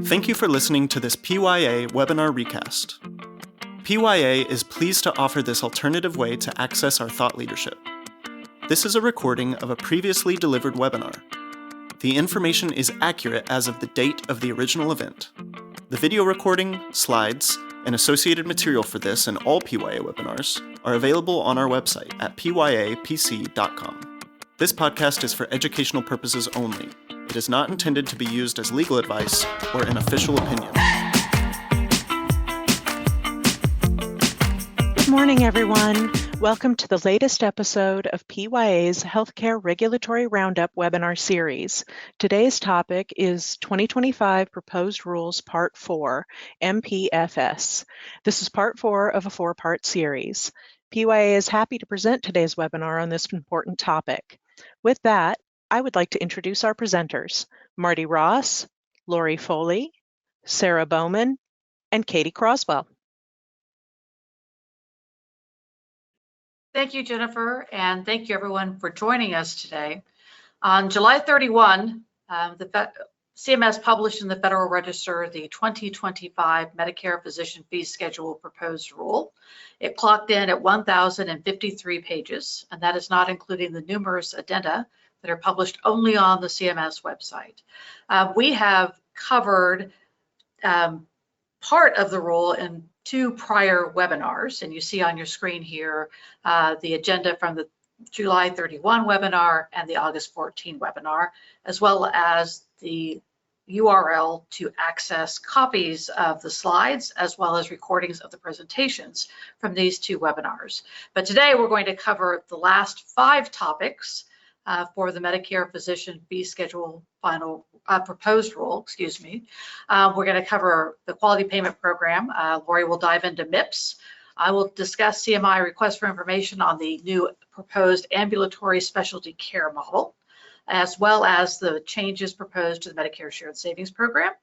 Thank you for listening to this PYA webinar recast. PYA is pleased to offer this alternative way to access our thought leadership. This is a recording of a previously delivered webinar. The information is accurate as of the date of the original event. The video recording, slides, and associated material for this and all PYA webinars are available on our website at pyapc.com. This podcast is for educational purposes only. It is not intended to be used as legal advice or an official opinion. Good morning, everyone. Welcome to the latest episode of PYA's Healthcare Regulatory Roundup webinar series. Today's topic is 2025 Proposed Rules Part 4, MPFS. This is Part 4 of a 4-part series. PYA is happy to present today's webinar on this important topic. With that, I would like to introduce our presenters, Martie Ross, Lori Foley, Sarah Bowman, and Katie Croswell. Thank you, Jennifer, and thank you everyone for joining us today. On July 31, CMS published in the Federal Register the 2025 Medicare Physician Fee Schedule proposed rule. It clocked in at 1,053 pages, and that is not including the numerous addenda that are published only on the CMS website. We have covered part of the rule in 2 prior webinars, and you see on your screen here the agenda from the July 31 webinar and the August 14 webinar, as well as the URL to access copies of the slides as well as recordings of the presentations from these 2 webinars. But today we're going to cover the last 5 topics for the Medicare Physician Fee Schedule final proposed rule, We're going to cover the quality payment program. Lori will dive into MIPS. I will discuss CMI request for information on the new proposed ambulatory specialty care model, as well as the changes proposed to the Medicare Shared Savings Program.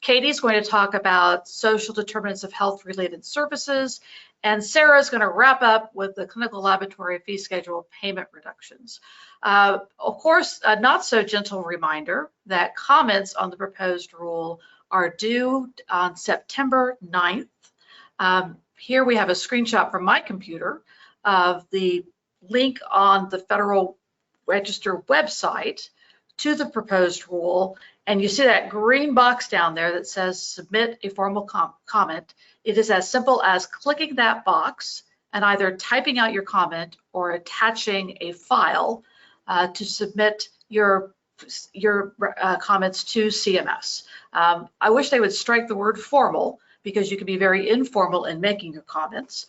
Katie's going to talk about social determinants of health-related services, and Sarah's going to wrap up with the clinical laboratory fee schedule payment reductions. Of course, a not so gentle reminder that comments on the proposed rule are due on September 9th. Here we have a screenshot from my computer of the link on the Federal Register website to the proposed rule, and you see that green box down there that says submit a formal comment. It is as simple as clicking that box and either typing out your comment or attaching a file to submit your comments to CMS. I wish they would strike the word formal, because you can be very informal in making your comments,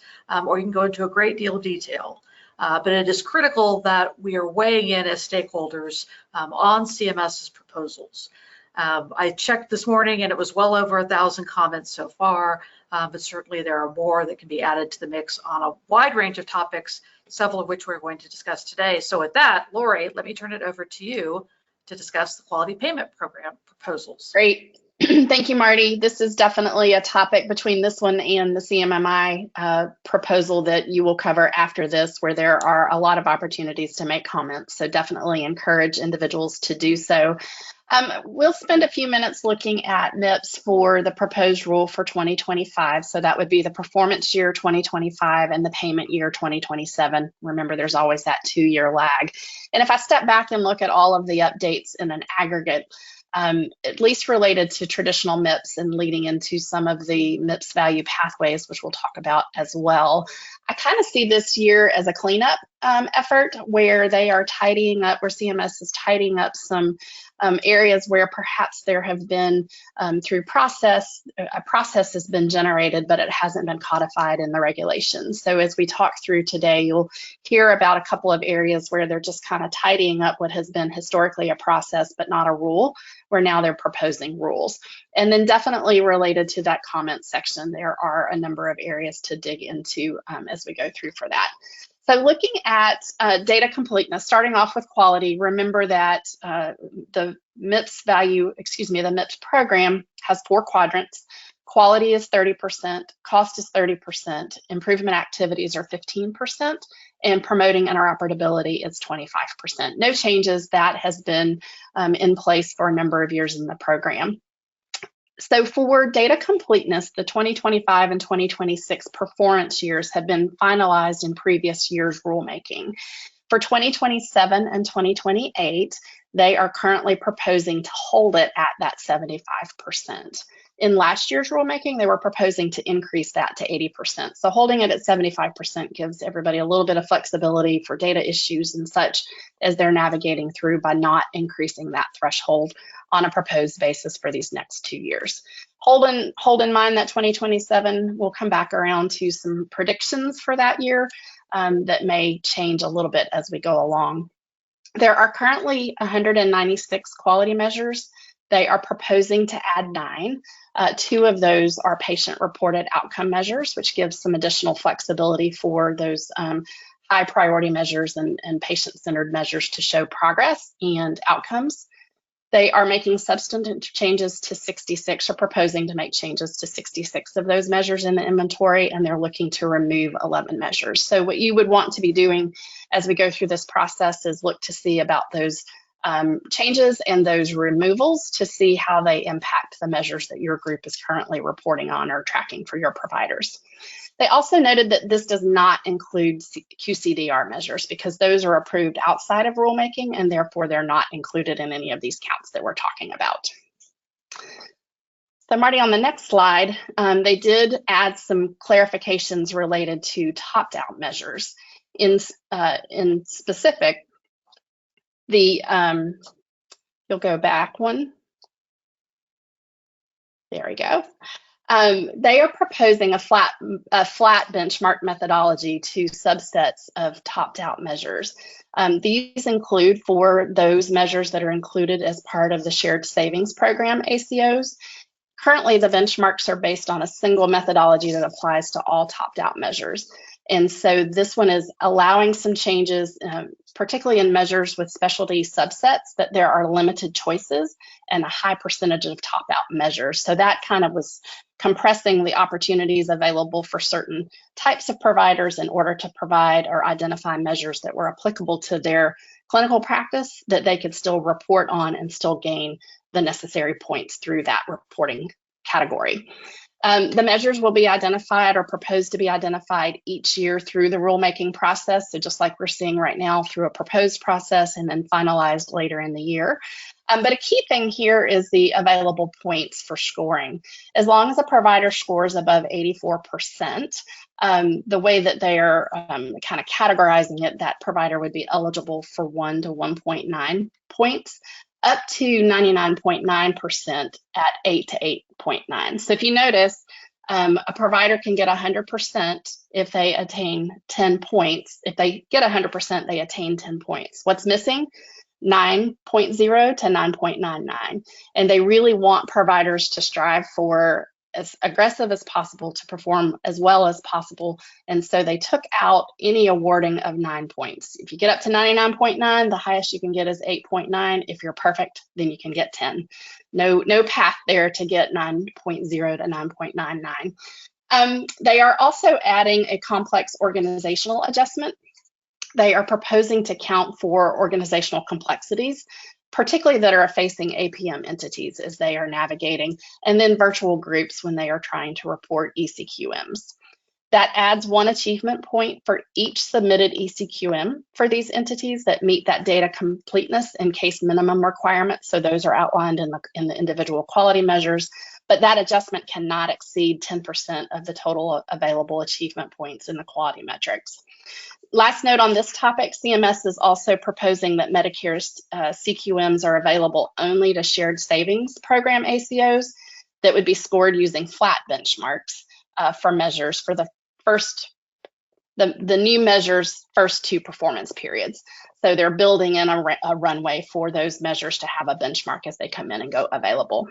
or you can go into a great deal of detail. But it is critical that we are weighing in as stakeholders on CMS's proposals. I checked this morning and it was well over 1,000 comments so far, but certainly there are more that can be added to the mix on a wide range of topics, several of which we're going to discuss today. So with that, Lori, let me turn it over to you to discuss the quality payment program proposals. Great. Thank you, Martie. This is definitely a topic between this one and the CMMI proposal that you will cover after this, where there are a lot of opportunities to make comments. So definitely encourage individuals to do so. We'll spend a few minutes looking at MIPS for the proposed rule for 2025. So that would be the performance year 2025 and the payment year 2027. Remember, there's always that 2-year lag. And if I step back and look at all of the updates in an aggregate, at least related to traditional MIPS and leading into some of the MIPS value pathways, which we'll talk about as well. I kind of see this year as a cleanup effort where they are tidying up, where CMS is tidying up some areas where perhaps there have been through a process has been generated, but it hasn't been codified in the regulations. So as we talk through today, you'll hear about a couple of areas where they're just kind of tidying up what has been historically a process, but not a rule, where now they're proposing rules. And then definitely related to that comment section, there are a number of areas to dig into as we go through for that. So looking at data completeness, starting off with quality, remember that the MIPS program has 4 quadrants. Quality is 30%, cost is 30%, improvement activities are 15%, and promoting interoperability is 25%. No changes. That has been in place for a number of years in the program. So for data completeness, the 2025 and 2026 performance years have been finalized in previous years' rulemaking. For 2027 and 2028, they are currently proposing to hold it at that 75%. In last year's rulemaking, they were proposing to increase that to 80%. So holding it at 75% gives everybody a little bit of flexibility for data issues and such as they're navigating through by not increasing that threshold on a proposed basis for these next 2 years. Hold in mind that 2027 will come back around to some predictions for that year that may change a little bit as we go along. There are currently 196 quality measures. They are proposing to add 9. 2 of those are patient-reported outcome measures, which gives some additional flexibility for those high priority measures and patient-centered measures to show progress and outcomes. They are making substantive changes to 66, or proposing to make changes to 66 of those measures in the inventory, and they're looking to remove 11 measures. So what you would want to be doing as we go through this process is look to see about those changes and those removals to see how they impact the measures that your group is currently reporting on or tracking for your providers. They also noted that this does not include QCDR measures because those are approved outside of rulemaking and therefore they're not included in any of these counts that we're talking about. So Marty, on the next slide, they did add some clarifications related to top-down measures. In specific, you'll go back one. There we go. They are proposing a flat benchmark methodology to subsets of top-down measures. These include for those measures that are included as part of the Shared Savings Program, ACOs. Currently, the benchmarks are based on a single methodology that applies to all top-down measures. And so this one is allowing some changes, particularly in measures with specialty subsets, that there are limited choices and a high percentage of top-out measures. So that kind of was compressing the opportunities available for certain types of providers in order to provide or identify measures that were applicable to their clinical practice that they could still report on and still gain the necessary points through that reporting category. The measures will be identified or proposed to be identified each year through the rulemaking process. So just like we're seeing right now through a proposed process and then finalized later in the year. But a key thing here is the available points for scoring. As long as a provider scores above 84%, the way that they are kind of categorizing it, that provider would be eligible for 1 to 1.9 points, up to 99.9% at 8 to 8.9. So if you notice, a provider can get 100% if they attain 10 points. If they get 100%, they attain 10 points. What's missing? 9.0 to 9.99. And they really want providers to strive for as aggressive as possible to perform as well as possible. And so they took out any awarding of 9 points. If you get up to 99.9, the highest you can get is 8.9. If you're perfect, then you can get 10. No path there to get 9.0 to 9.99. They are also adding a complex organizational adjustment. They are proposing to count for organizational complexities, particularly that are facing APM entities as they are navigating, and then virtual groups when they are trying to report ECQMs. That adds 1 achievement point for each submitted ECQM for these entities that meet that data completeness and case minimum requirements. So those are outlined in the individual quality measures, but that adjustment cannot exceed 10% of the total available achievement points in the quality metrics. Last note on this topic, CMS is also proposing that Medicare's CQMs are available only to Shared Savings Program ACOs that would be scored using flat benchmarks for measures for the new measures' first 2 performance periods. So they're building in a runway for those measures to have a benchmark as they come in and go available.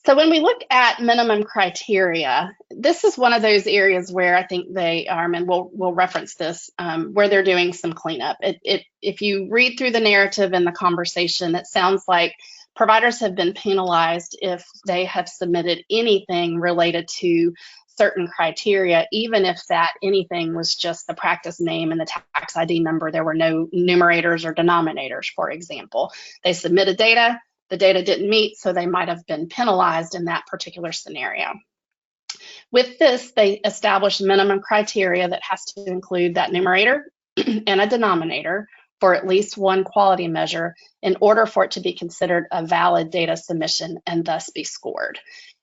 So when we look at minimum criteria, this is one of those areas where I think they are, and we'll reference this, where they're doing some cleanup. If you read through the narrative and the conversation, it sounds like providers have been penalized if they have submitted anything related to certain criteria, even if that anything was just the practice name and the tax ID number. There were no numerators or denominators, for example. They submitted data, the data didn't meet, so they might have been penalized in that particular scenario. With this, they establish minimum criteria that has to include that numerator and a denominator for at least one quality measure in order for it to be considered a valid data submission and thus be scored.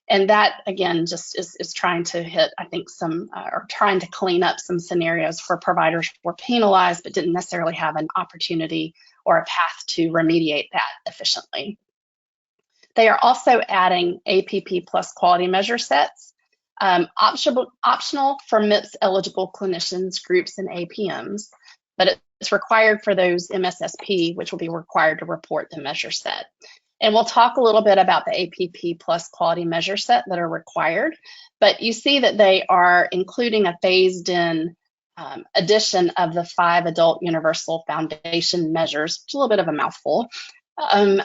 And that, again, just is trying to hit, I think, or trying to clean up some scenarios for providers who were penalized but didn't necessarily have an opportunity or a path to remediate that efficiently. They are also adding APP plus quality measure sets, optional for MIPS eligible clinicians, groups, and APMs, but it's required for those MSSP, which will be required to report the measure set. And we'll talk a little bit about the APP plus quality measure set that are required, but you see that they are including a phased-in addition of the 5 adult universal foundation measures, which is a little bit of a mouthful,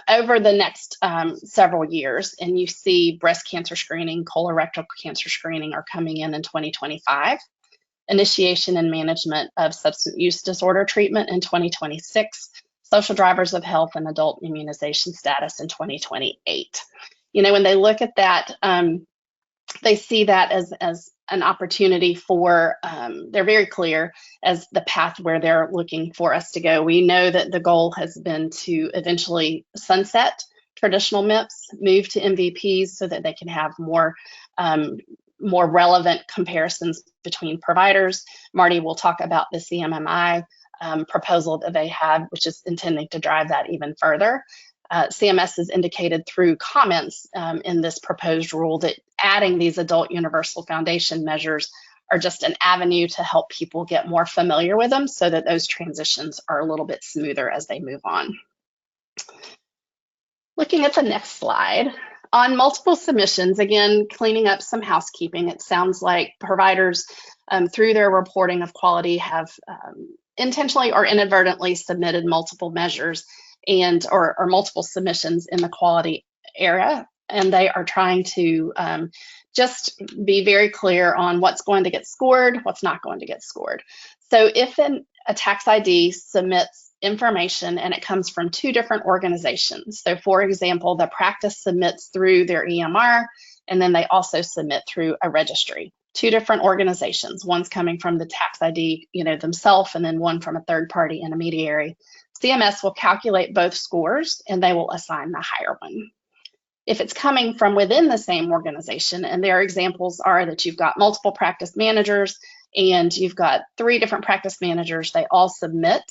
over the next several years. And you see breast cancer screening, colorectal cancer screening are coming in 2025. Initiation and management of substance use disorder treatment in 2026, social drivers of health and adult immunization status in 2028. You know, when they look at that, they see that as an opportunity for, they're very clear as the path where they're looking for us to go. We know that the goal has been to eventually sunset traditional MIPS, move to MVPs so that they can have more relevant comparisons between providers. Martie will talk about the CMMI proposal that they have, which is intending to drive that even further. CMS has indicated through comments in this proposed rule that adding these adult universal foundation measures are just an avenue to help people get more familiar with them so that those transitions are a little bit smoother as they move on. Looking at the next slide, on multiple submissions, again, cleaning up some housekeeping, it sounds like providers through their reporting of quality have intentionally or inadvertently submitted multiple measures and or multiple submissions in the quality area, and they are trying to just be very clear on what's going to get scored, what's not going to get scored. So if a tax ID submits information and it comes from 2 different organizations, so for example, the practice submits through their EMR and then they also submit through a registry. 2 different organizations, one's coming from the tax ID, themselves, and then one from a third-party intermediary. CMS will calculate both scores and they will assign the higher one. If it's coming from within the same organization, and their examples are that you've got multiple practice managers and you've got 3 different practice managers, they all submit.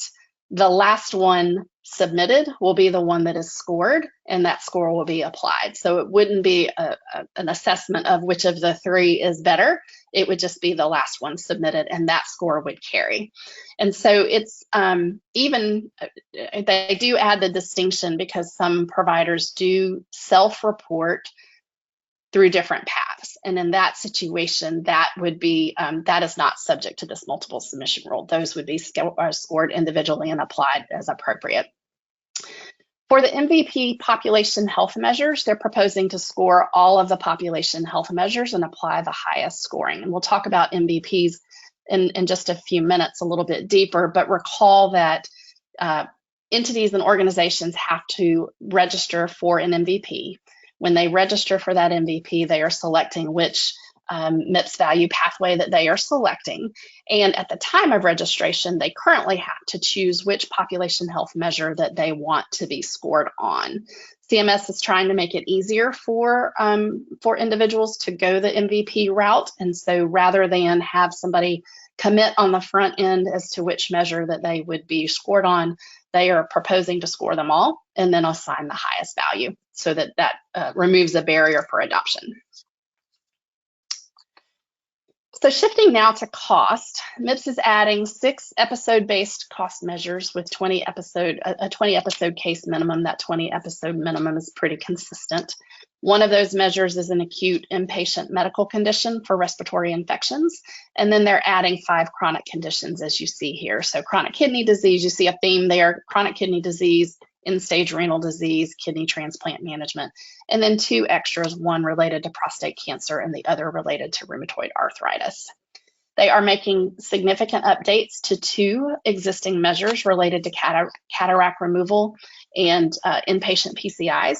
The last one submitted will be the one that is scored, and that score will be applied. So it wouldn't be an assessment of which of the 3 is better. It would just be the last one submitted, and that score would carry. And so it's they do add the distinction because some providers do self-report through different paths. And in that situation, that would be, that is not subject to this multiple submission rule. Those would be scored individually and applied as appropriate. For the MVP population health measures, they're proposing to score all of the population health measures and apply the highest scoring. And we'll talk about MVPs in just a few minutes a little bit deeper, but recall that entities and organizations have to register for an MVP. When they register for that MVP, they are selecting which MIPS value pathway that they are selecting. And at the time of registration, they currently have to choose which population health measure that they want to be scored on. CMS is trying to make it easier for individuals to go the MVP route. And so rather than have somebody commit on the front end as to which measure that they would be scored on, they are proposing to score them all and then assign the highest value so that removes a barrier for adoption. So shifting now to cost, MIPS is adding 6 episode-based cost measures with a 20-episode case minimum. That 20-episode minimum is pretty consistent. One of those measures is an acute inpatient medical condition for respiratory infections. And then they're adding 5 chronic conditions, as you see here. So chronic kidney disease, you see a theme there, chronic kidney disease, end-stage renal disease, kidney transplant management, and then 2 extras, one related to prostate cancer and the other related to rheumatoid arthritis. They are making significant updates to 2 existing measures related to cataract removal and inpatient PCIs.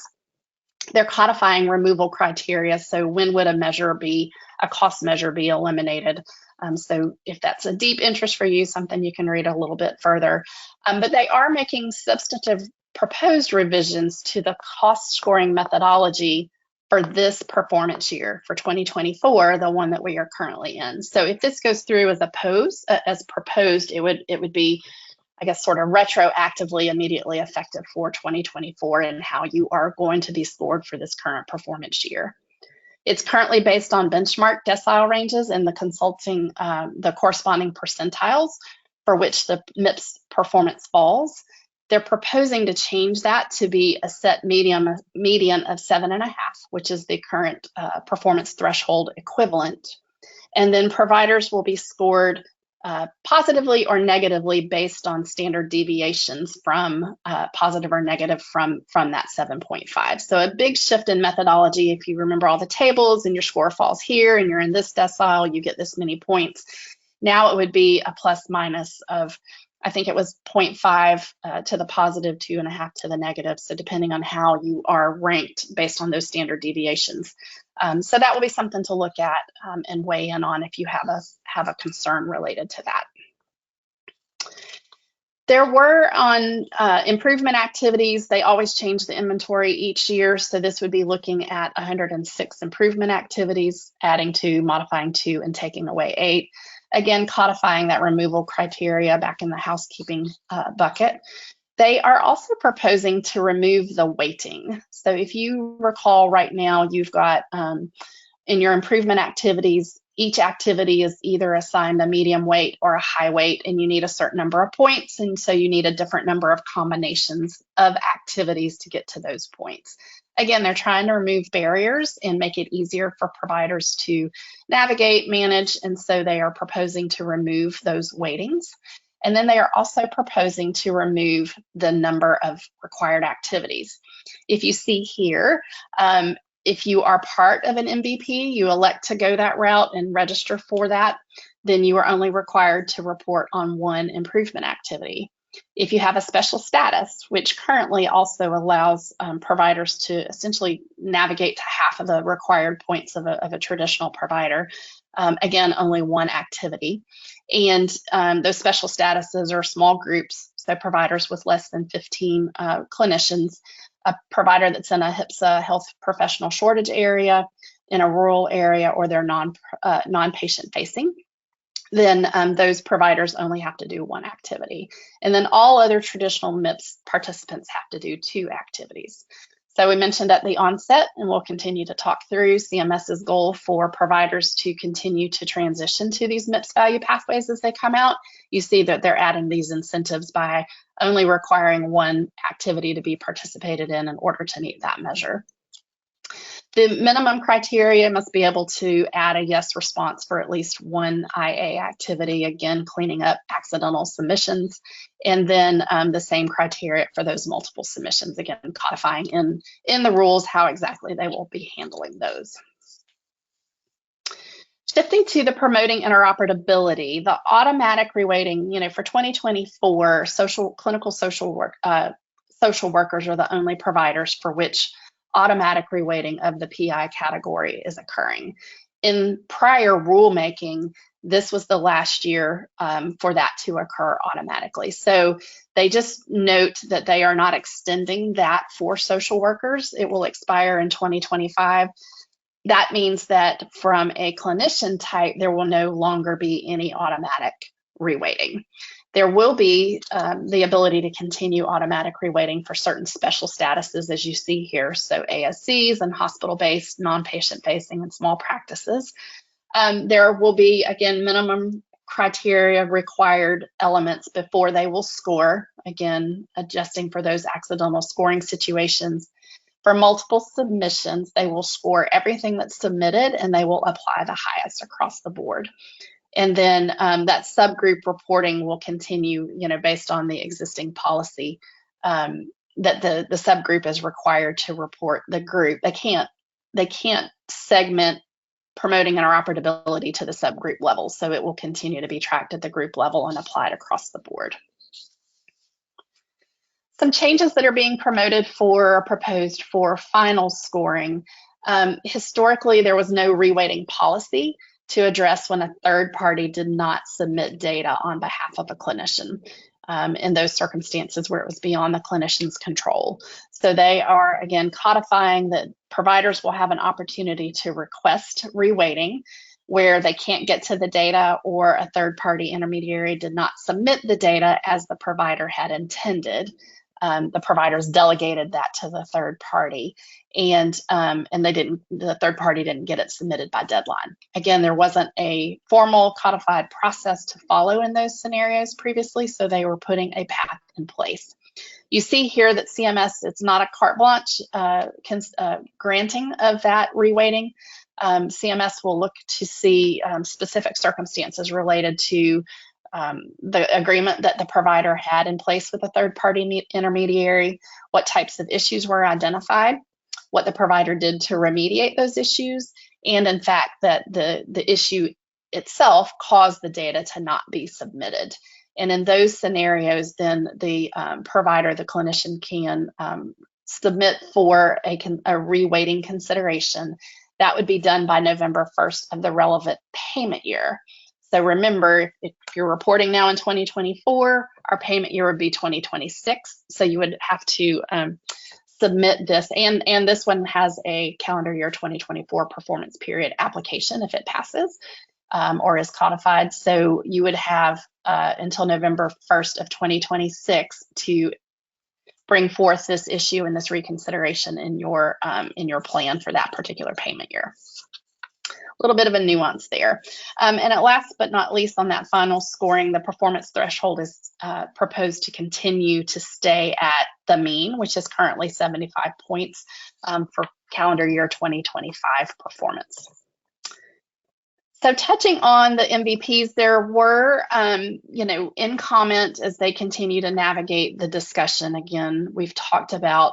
they're codifying removal criteria. So when would a cost measure be eliminated? So if that's a deep interest for you, something you can read a little bit further. But they are making substantive proposed revisions to the cost scoring methodology for this performance year, for 2024, the one that we are currently in. So if this goes through as proposed, it would be, I guess, sort of retroactively immediately effective for 2024 and how you are going to be scored for this current performance year. It's currently based on benchmark decile ranges and the corresponding percentiles for which the MIPS performance falls. They're proposing to change that to be a set median of 7.5, which is the current performance threshold equivalent. And then providers will be scored positively or negatively based on standard deviations from positive or negative from that 7.5. So a big shift in methodology. If you remember all the tables and your score falls here and you're in this decile, you get this many points. Now it would be a plus minus of, I think it was 0.5 to the positive, 2.5 to the negative. So depending on how you are ranked based on those standard deviations. So that will be something to look at and weigh in on if you have a concern related to that. There were on improvement activities, they always change the inventory each year. So this would be looking at 106 improvement activities, adding 2, modifying 2, and taking away 8. Again, codifying that removal criteria back in the housekeeping bucket. They are also proposing to remove the weighting. So if you recall right now, you've got in your improvement activities, each activity is either assigned a medium weight or a high weight, and you need a certain number of points. And so you need a different number of combinations of activities to get to those points. Again, they're trying to remove barriers and make it easier for providers to navigate, manage, and so they are proposing to remove those weightings. And then they are also proposing to remove the number of required activities. If you see here, if you are part of an MVP, you elect to go that route and register for that, then you are only required to report on 1 improvement activity. If you have a special status, which currently also allows providers to essentially navigate to half of the required points of a traditional provider, again, only 1 activity. And those special statuses are small groups, so providers with less than 15 clinicians, a provider that's in a HPSA health professional shortage area, in a rural area, or they're non-patient facing. Then those providers only have to do 1 activity. And then all other traditional MIPS participants have to do 2 activities. So we mentioned at the onset, and we'll continue to talk through CMS's goal for providers to continue to transition to these MIPS value pathways as they come out. You see that they're adding these incentives by only requiring 1 activity to be participated in order to meet that measure. The minimum criteria must be able to add a yes response for at least 1 IA activity, again, cleaning up accidental submissions, and then the same criteria for those multiple submissions, again, codifying in the rules how exactly they will be handling those. Shifting to the promoting interoperability, the automatic reweighting, for 2024, clinical social workers are the only providers for which automatic reweighting of the PI category is occurring. In prior rulemaking, this was the last year for that to occur automatically. So they just note that they are not extending that for social workers. It will expire in 2025. That means that from a clinician type, there will no longer be any automatic reweighting. There will be the ability to continue automatic reweighting for certain special statuses, as you see here. So ASCs and hospital-based, non-patient facing, and small practices. There will be, again, minimum criteria required elements before they will score, again, adjusting for those accidental scoring situations. For multiple submissions, they will score everything that's submitted and they will apply the highest across the board. And then that subgroup reporting will continue, based on the existing policy that the subgroup is required to report the group. They can't segment promoting interoperability to the subgroup level, so it will continue to be tracked at the group level and applied across the board. Some changes that are being promoted for, proposed for final scoring. Historically, there was no reweighting policy to address when a third party did not submit data on behalf of a clinician in those circumstances where it was beyond the clinician's control. So they are, again, codifying that providers will have an opportunity to request reweighting where they can't get to the data or a third party intermediary did not submit the data as the provider had intended. The providers delegated that to the third party, and the third party didn't get it submitted by deadline. Again, there wasn't a formal codified process to follow in those scenarios previously, so they were putting a path in place. You see here that CMS, it's not a carte blanche granting of that reweighting. CMS will look to see specific circumstances related to the agreement that the provider had in place with a third-party intermediary, what types of issues were identified, what the provider did to remediate those issues, and in fact that the issue itself caused the data to not be submitted. And in those scenarios, then the provider, the clinician, can submit for a reweighting consideration. That would be done by November 1st of the relevant payment year. So remember, if you're reporting now in 2024, our payment year would be 2026. So you would have to submit this, and this one has a calendar year 2024 performance period application if it passes or is codified. So you would have until November 1st of 2026 to bring forth this issue and this reconsideration in your plan for that particular payment year. A little bit of a nuance there. And at last but not least, on that final scoring, the performance threshold is proposed to continue to stay at the mean, which is currently 75 points for calendar year 2025 performance. So touching on the MVPs, there were, in comment as they continue to navigate the discussion, again, we've talked about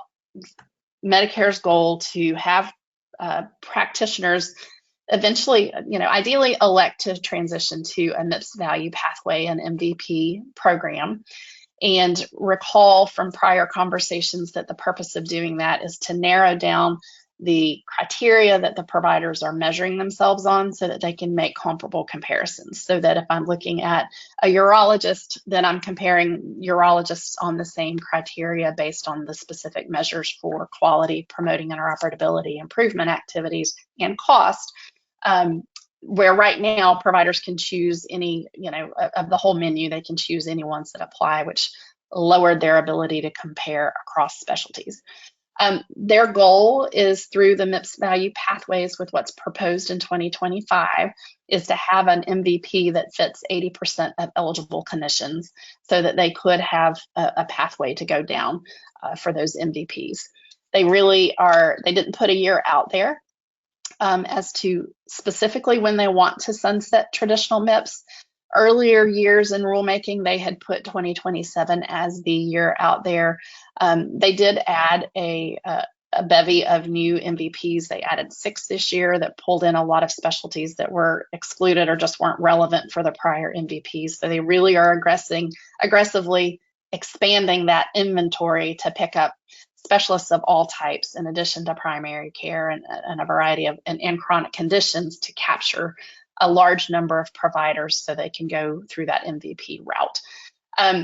Medicare's goal to have practitioners eventually, ideally elect to transition to a MIPS value pathway and MVP program. And recall from prior conversations that the purpose of doing that is to narrow down the criteria that the providers are measuring themselves on so that they can make comparable comparisons. So that if I'm looking at a urologist, then I'm comparing urologists on the same criteria based on the specific measures for quality, promoting interoperability, improvement activities, and cost. Where right now providers can choose any, of the whole menu, they can choose any ones that apply, which lowered their ability to compare across specialties. Their goal is through the MIPS value pathways with what's proposed in 2025 is to have an MVP that fits 80% of eligible clinicians so that they could have a pathway to go down for those MVPs. They didn't put a year out there as to specifically when they want to sunset traditional MIPS. Earlier years in rulemaking, they had put 2027 as the year out there. They did add a bevy of new MVPs. They added 6 this year that pulled in a lot of specialties that were excluded or just weren't relevant for the prior MVPs. So they really are aggressively expanding that inventory to pick up specialists of all types in addition to primary care and a variety of and chronic conditions to capture a large number of providers so they can go through that MVP route.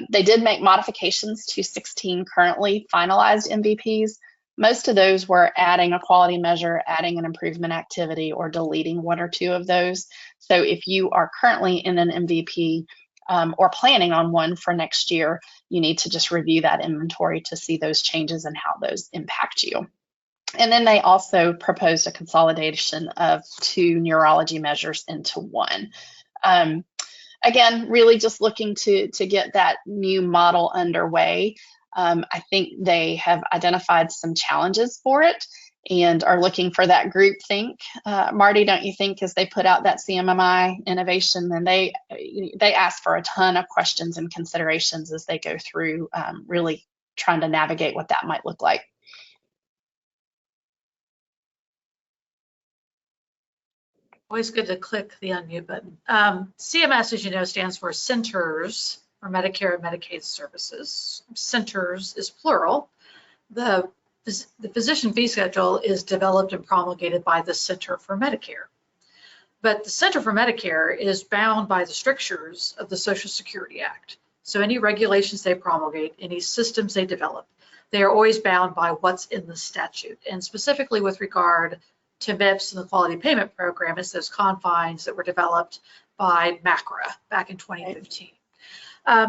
They did make modifications to 16 currently finalized MVPs. Most of those were adding a quality measure, adding an improvement activity, or deleting 1 or 2 of those. So if you are currently in an MVP or planning on one for next year, you need to just review that inventory to see those changes and how those impact you. And then they also proposed a consolidation of 2 neurology measures into 1. Again, really just looking to get that new model underway. I think they have identified some challenges for it and are looking for that group think. Martie, don't you think, as they put out that CMMI innovation, and they ask for a ton of questions and considerations as they go through really trying to navigate what that might look like. Always good to click the unmute button. CMS, as you know, stands for Centers for Medicare and Medicaid Services. Centers is plural. The Physician Fee Schedule is developed and promulgated by the Center for Medicare. But the Center for Medicare is bound by the strictures of the Social Security Act. So any regulations they promulgate, any systems they develop, they are always bound by what's in the statute. And specifically with regard to MIPS and the Quality Payment Program, it's those confines that were developed by MACRA back in 2015.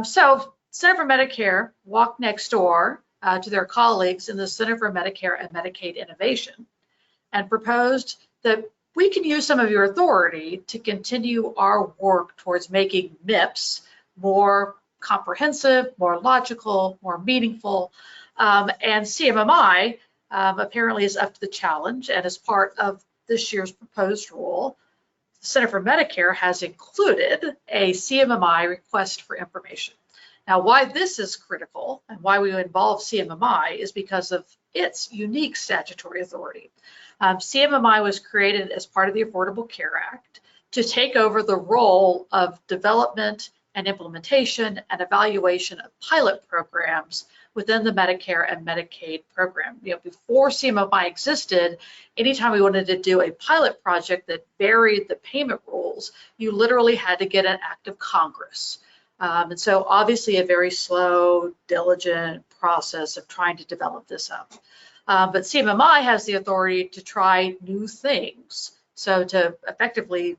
So Center for Medicare walked next door to their colleagues in the Center for Medicare and Medicaid Innovation and proposed that we can use some of your authority to continue our work towards making MIPS more comprehensive, more logical, more meaningful. And CMMI apparently is up to the challenge, and as part of this year's proposed rule, the Center for Medicare has included a CMMI request for information. Now, why this is critical and why we involve CMMI is because of its unique statutory authority. CMMI was created as part of the Affordable Care Act to take over the role of development and implementation and evaluation of pilot programs within the Medicare and Medicaid program. Before CMMI existed, anytime we wanted to do a pilot project that varied the payment rules, you literally had to get an act of Congress. And so obviously a very slow, diligent process of trying to develop this up. But CMMI has the authority to try new things. So to effectively,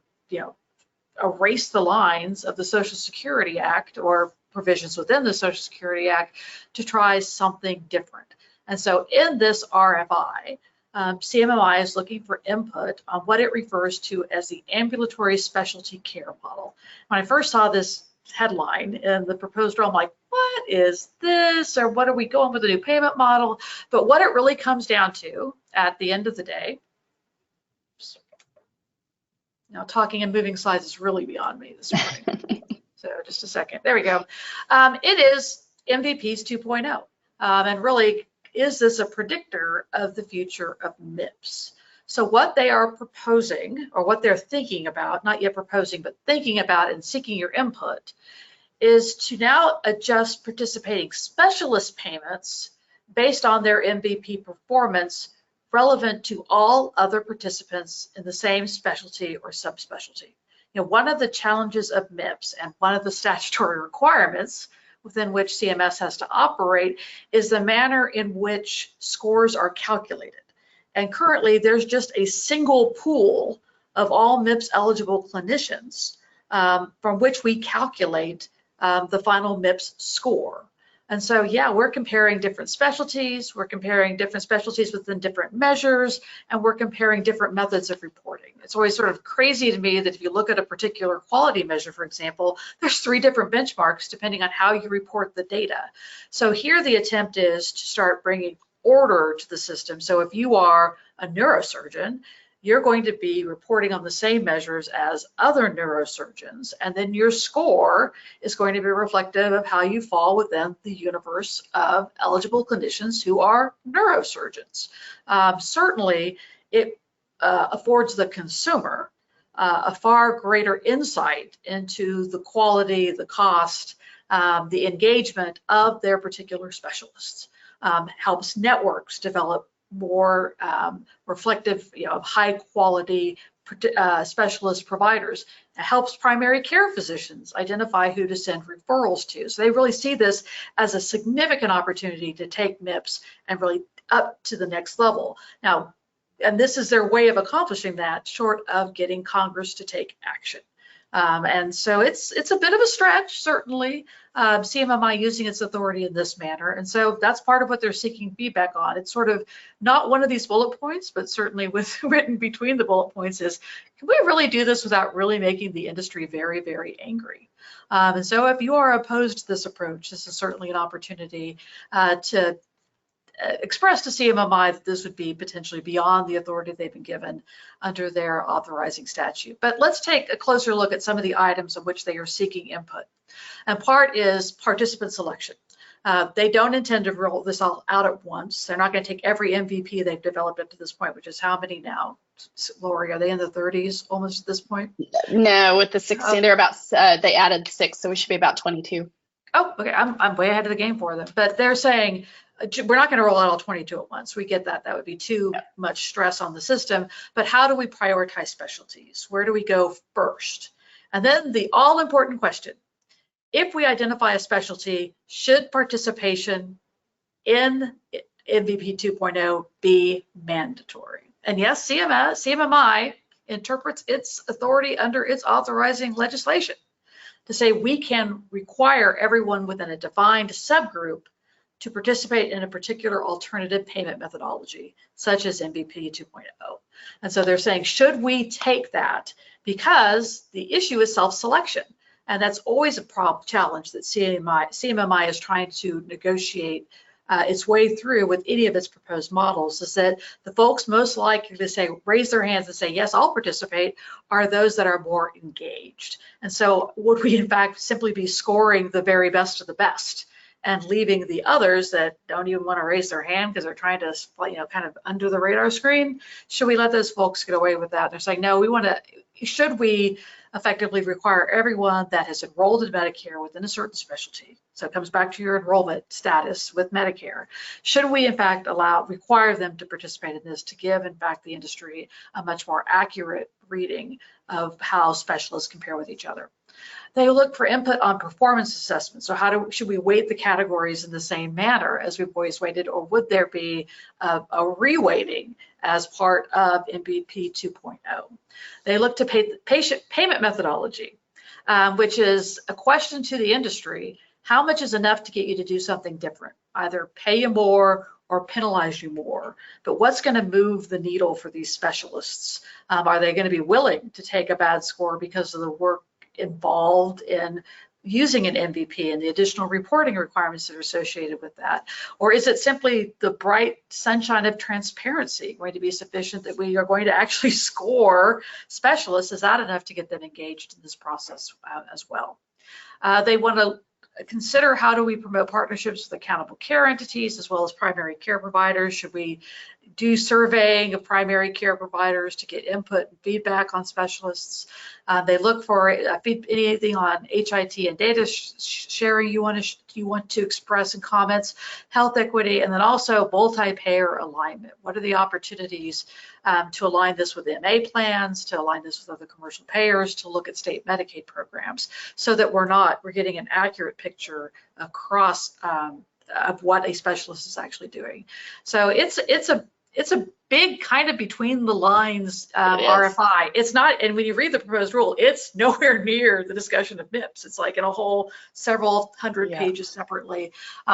erase the lines of the Social Security Act or provisions within the Social Security Act to try something different. And so in this RFI, CMMI is looking for input on what it refers to as the ambulatory specialty care model. When I first saw this headline in the proposed rule, I'm like, what is this? Or what are we going with a new payment model? But what it really comes down to at the end of the day, now talking and moving slides is really beyond me this morning. So just a second, there we go. It is MVPs 2.0. And really, is this a predictor of the future of MIPS? So what they are proposing, or what they're thinking about, not yet proposing, but thinking about and seeking your input, is to now adjust participating specialist payments based on their MVP performance relevant to all other participants in the same specialty or subspecialty. One of the challenges of MIPS and one of the statutory requirements within which CMS has to operate is the manner in which scores are calculated. And currently, there's just a single pool of all MIPS eligible clinicians from which we calculate the final MIPS score. And so, yeah, we're comparing different specialties, we're comparing different specialties within different measures, and we're comparing different methods of reporting. It's always sort of crazy to me that if you look at a particular quality measure, for example, there's 3 different benchmarks depending on how you report the data. So here the attempt is to start bringing order to the system. So if you are a neurosurgeon, you're going to be reporting on the same measures as other neurosurgeons, and then your score is going to be reflective of how you fall within the universe of eligible clinicians who are neurosurgeons. Certainly, it affords the consumer a far greater insight into the quality, the cost, the engagement of their particular specialists. Helps networks develop more reflective, high quality specialist providers. It helps primary care physicians identify who to send referrals to. So they really see this as a significant opportunity to take MIPS and really up to the next level. Now, and this is their way of accomplishing that, short of getting Congress to take action. And so it's a bit of a stretch, certainly, CMMI using its authority in this manner. And so that's part of what they're seeking feedback on. It's sort of not one of these bullet points, but certainly written between the bullet points is, can we really do this without really making the industry very, very angry? And so if you are opposed to this approach, this is certainly an opportunity to expressed to CMMI that this would be potentially beyond the authority they've been given under their authorizing statute. But let's take a closer look at some of the items of which they are seeking input. And part is participant selection. They don't intend to roll this all out at once. They're not going to take every MVP they've developed up to this point, which is how many now? Lori, are they in the 30s almost at this point? No, with the 16, they're about, they added 6, so we should be about 22. Oh, okay, I'm way ahead of the game for them, but they're saying we're not going to roll out all 22 at once. We get that. That would be too much stress on the system. But how do we prioritize specialties? Where do we go first? And then the all-important question, if we identify a specialty, should participation in MVP 2.0 be mandatory? And yes, CMMI interprets its authority under its authorizing legislation to say we can require everyone within a defined subgroup to participate in a particular alternative payment methodology, such as MVP 2.0. And so they're saying, should we take that? Because the issue is self-selection. And that's always a challenge that CMMI is trying to negotiate its way through with any of its proposed models, is that the folks most likely to say, raise their hands and say, yes, I'll participate, are those that are more engaged. And so would we in fact simply be scoring the very best of the best and leaving the others that don't even want to raise their hand because they're trying to, kind of under the radar screen? Should we let those folks get away with that? They're saying, no, should we effectively require everyone that has enrolled in Medicare within a certain specialty? So it comes back to your enrollment status with Medicare. Should we in fact require them to participate in this to give in fact the industry a much more accurate reading of how specialists compare with each other? They look for input on performance assessment. So should we weight the categories in the same manner as we've always weighted, or would there be a reweighting as part of MVP 2.0? They look to patient payment methodology, which is a question to the industry. How much is enough to get you to do something different? Either pay you more or penalize you more. But what's going to move the needle for these specialists? Are they going to be willing to take a bad score because of the work involved in using an MVP and the additional reporting requirements that are associated with that? Or is it simply the bright sunshine of transparency going to be sufficient that we are going to actually score specialists? Is that enough to get them engaged in this process as well? They want to consider, how do we promote partnerships with accountable care entities as well as primary care providers? Should we do surveying of primary care providers to get input and feedback on specialists? They look for anything on HIT and data sharing you want to express in comments, health equity, and then also multi-payer alignment. What are the opportunities to align this with MA plans, to align this with other commercial payers, to look at state Medicaid programs, so that we're getting an accurate picture across of what a specialist is actually doing. So it's a big kind of between the lines RFI. It's not, and when you read the proposed rule, it's nowhere near the discussion of MIPS. It's like in a whole several hundred pages separately.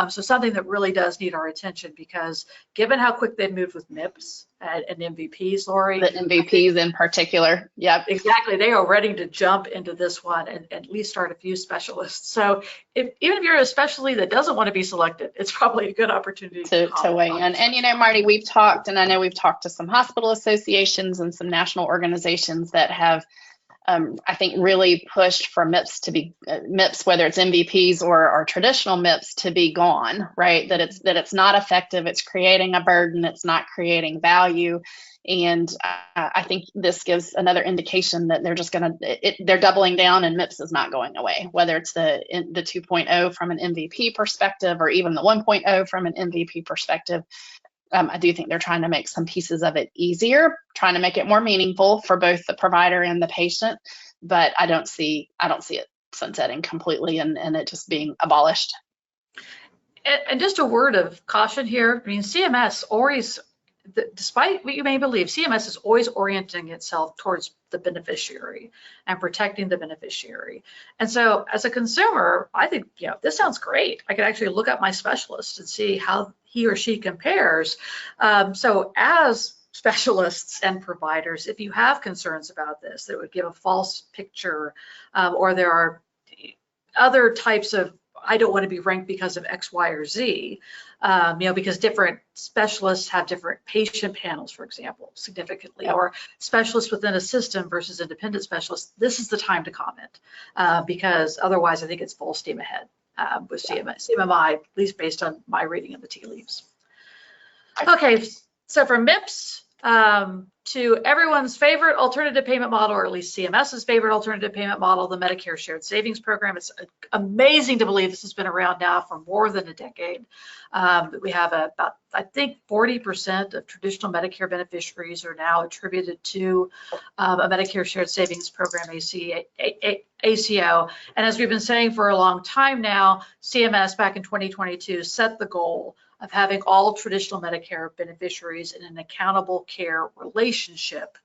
So something that really does need our attention, because given how quick they've moved with MIPS and MVPs, Lori. The MVPs in particular, yep. Exactly, they are ready to jump into this one and at least start a few specialists. So even if you're a specialty that doesn't want to be selected, it's probably a good opportunity to weigh in. And Martie, we've talked, and I know we've talked to some hospital associations and some national organizations that have, I think, really pushed for MIPS to be MIPS, whether it's MVPs or traditional MIPS, to be gone, right? That it's not effective. It's creating a burden. It's not creating value. And I think this gives another indication that they're just they're doubling down, and MIPS is not going away, whether it's the 2.0 from an MVP perspective or even the 1.0 from an MVP perspective. I do think they're trying to make some pieces of it easier, trying to make it more meaningful for both the provider and the patient. But I don't see it sunsetting completely and it just being abolished. And just a word of caution here. I mean, CMS always, despite what you may believe, CMS is always orienting itself towards the beneficiary and protecting the beneficiary. And so as a consumer, I think, this sounds great. I could actually look up my specialist and see how he or she compares. So as specialists and providers, if you have concerns about this, that would give a false picture, or there are other types of, I don't want to be ranked because of X, Y, or Z, because different specialists have different patient panels, for example, significantly, or specialists within a system versus independent specialists. This is the time to comment, because otherwise I think it's full steam ahead with CMMI, at least based on my reading of the tea leaves. Okay, so for MIPS, to everyone's favorite alternative payment model, or at least CMS's favorite alternative payment model, the Medicare Shared Savings Program. It's amazing to believe this has been around now for more than a decade. We have about, I think, 40% of traditional Medicare beneficiaries are now attributed to a Medicare Shared Savings Program, ACO. And as we've been saying for a long time now, CMS back in 2022 set the goal of having all traditional Medicare beneficiaries in an accountable care relationship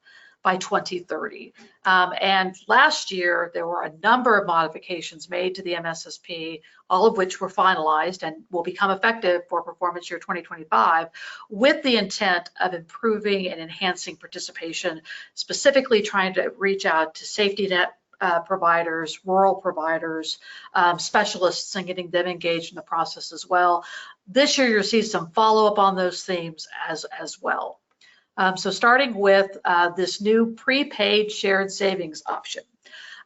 by 2030. And last year, there were a number of modifications made to the MSSP, all of which were finalized and will become effective for performance year 2025, with the intent of improving and enhancing participation, specifically trying to reach out to safety net providers, rural providers, specialists, and getting them engaged in the process as well. This year, you'll see some follow-up on those themes as well. So starting with this new prepaid shared savings option.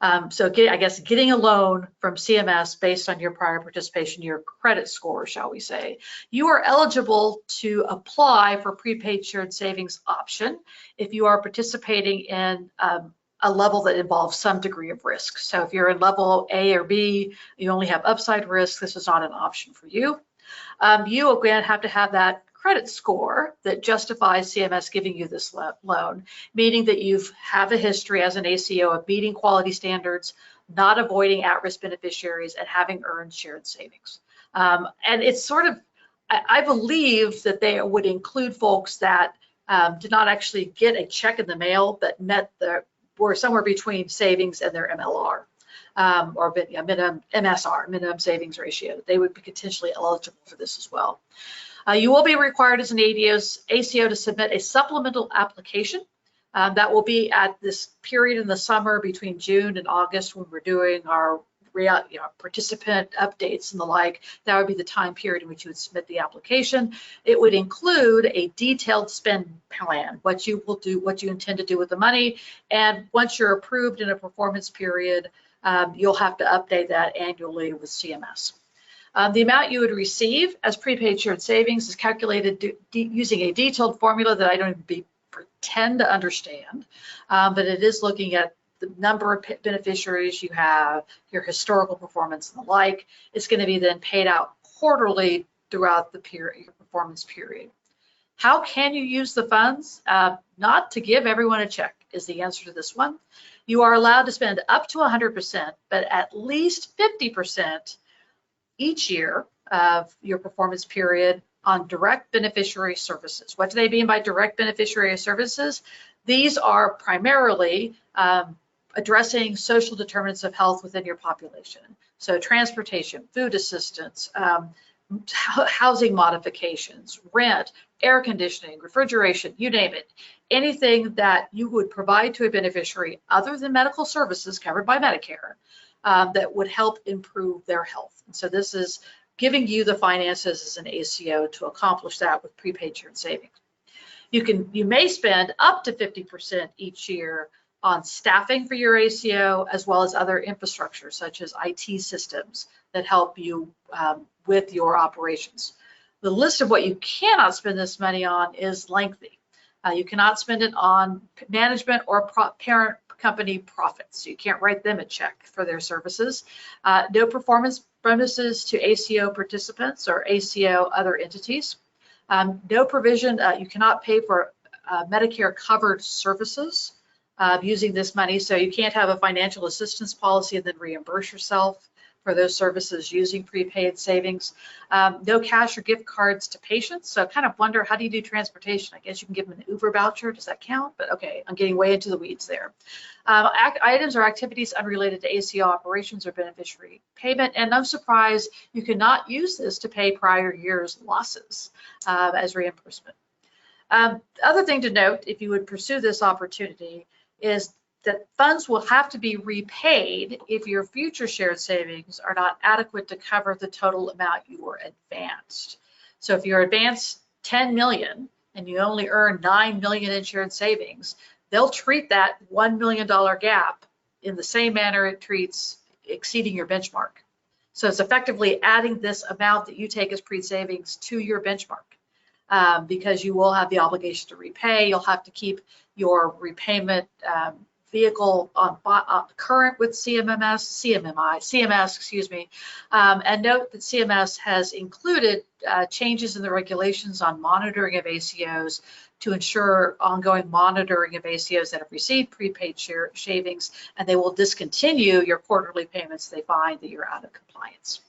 Getting a loan from CMS based on your prior participation, your credit score, shall we say. You are eligible to apply for prepaid shared savings option if you are participating in a level that involves some degree of risk. So if you're in level A or B, you only have upside risk, this is not an option for you. You again have to have that credit score that justifies CMS giving you this loan, meaning that you have a history as an ACO of meeting quality standards, not avoiding at-risk beneficiaries, and having earned shared savings. And it's sort of, I believe that they would include folks that did not actually get a check in the mail, but were somewhere between savings and their MLR. Or minimum MSR, minimum savings ratio. They would be potentially eligible for this as well. You will be required as an ACO to submit a supplemental application. That will be at this period in the summer between June and August when we're doing our participant updates and the like. That would be the time period in which you would submit the application. It would include a detailed spend plan, what you will do, what you intend to do with the money. And once you're approved in a performance period, you'll have to update that annually with CMS. The amount you would receive as prepaid shared savings is calculated using a detailed formula that I don't even pretend to understand, but it is looking at the number of beneficiaries you have, your historical performance and the like. It's going to be then paid out quarterly throughout the period, your performance period. How can you use the funds? Not to give everyone a check is the answer to this one. You are allowed to spend up to 100%, but at least 50% each year of your performance period on direct beneficiary services. What do they mean by direct beneficiary services? These are primarily addressing social determinants of health within your population. So transportation, food assistance, housing modifications, rent, air conditioning, refrigeration, you name it. Anything that you would provide to a beneficiary other than medical services covered by Medicare that would help improve their health. And so this is giving you the finances as an ACO to accomplish that with prepaid shared savings. You may spend up to 50% each year on staffing for your ACO, as well as other infrastructure such as IT systems that help you with your operations. The list of what you cannot spend this money on is lengthy. You cannot spend it on management or parent company profits. You can't write them a check for their services. No performance bonuses to ACO participants or ACO other entities. No provision, you cannot pay for Medicare covered services using this money. So you can't have a financial assistance policy and then reimburse yourself for those services using prepaid savings. No cash or gift cards to patients. So I kind of wonder, how do you do transportation? I guess you can give them an Uber voucher. Does that count? But okay, I'm getting way into the weeds there. Items or activities unrelated to ACO operations or beneficiary payment. And no surprise, you cannot use this to pay prior year's losses as reimbursement. Other thing to note, if you would pursue this opportunity, is that funds will have to be repaid if your future shared savings are not adequate to cover the total amount you were advanced. So if you're advanced 10 million and you only earn 9 million in shared savings, they'll treat that $1 million gap in the same manner it treats exceeding your benchmark. So it's effectively adding this amount that you take as pre-savings to your benchmark. because you will have the obligation to repay. You'll have to keep your repayment vehicle on current with CMS, excuse me. And note that CMS has included changes in the regulations on monitoring of ACOs to ensure ongoing monitoring of ACOs that have received prepaid shavings, and they will discontinue your quarterly payments if they find that you're out of compliance.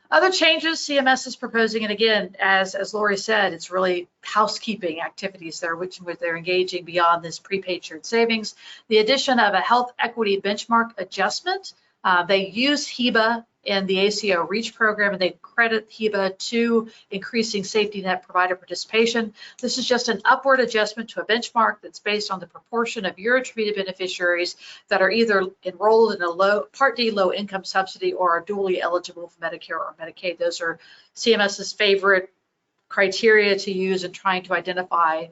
Other changes CMS is proposing, and again, as Lori said, it's really housekeeping activities there, which they're engaging beyond this prepaid shared savings. The addition of a health equity benchmark adjustment. They use HEBA in the ACO REACH program, and they credit HEBA to increasing safety net provider participation. This is just an upward adjustment to a benchmark that's based on the proportion of your treated beneficiaries that are either enrolled in a Part D low income subsidy or are dually eligible for Medicare or Medicaid. Those are CMS's favorite criteria to use in trying to identify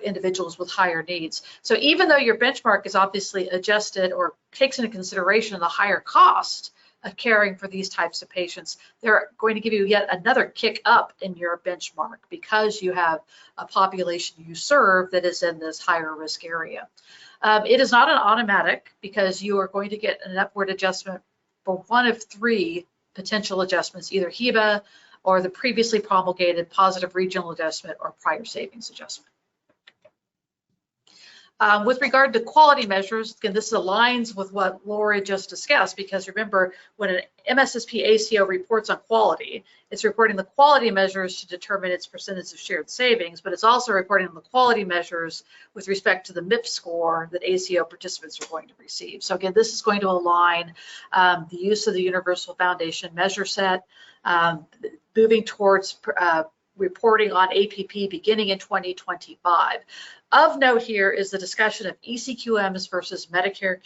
individuals with higher needs. So even though your benchmark is obviously adjusted or takes into consideration the higher cost of caring for these types of patients, they're going to give you yet another kick up in your benchmark because you have a population you serve that is in this higher risk area. It is not an automatic because you are going to get an upward adjustment for one of three potential adjustments, either HEBA or the previously promulgated positive regional adjustment or prior savings adjustment. With regard to quality measures, again, this aligns with what Lori just discussed, because remember, when an MSSP ACO reports on quality, it's reporting the quality measures to determine its percentage of shared savings, but it's also reporting the quality measures with respect to the MIPS score that ACO participants are going to receive. So again, this is going to align the use of the Universal Foundation measure set, moving towards reporting on APP beginning in 2025. Of note here is the discussion of ECQMs versus Medicare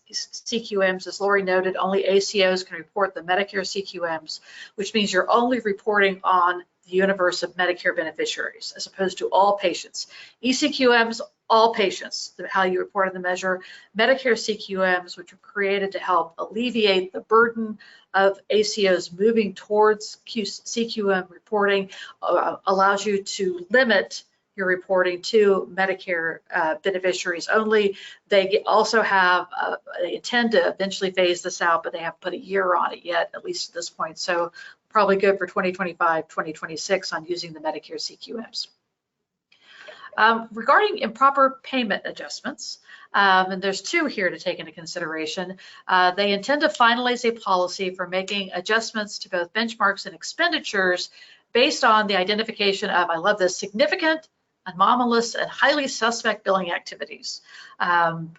CQMs. As Lori noted, only ACOs can report the Medicare CQMs, which means you're only reporting on the universe of Medicare beneficiaries as opposed to all patients. ECQMs, all patients, how you report on the measure. Medicare CQMs, which were created to help alleviate the burden of ACOs moving towards CQM reporting, allows you to limit your reporting to Medicare beneficiaries only. They also have, they intend to eventually phase this out, but they haven't put a year on it yet, at least at this point. So probably good for 2025, 2026 on using the Medicare CQMs. Regarding improper payment adjustments, and there's two here to take into consideration. They intend to finalize a policy for making adjustments to both benchmarks and expenditures based on the identification of, I love this, significant, anomalous, and highly suspect billing activities. And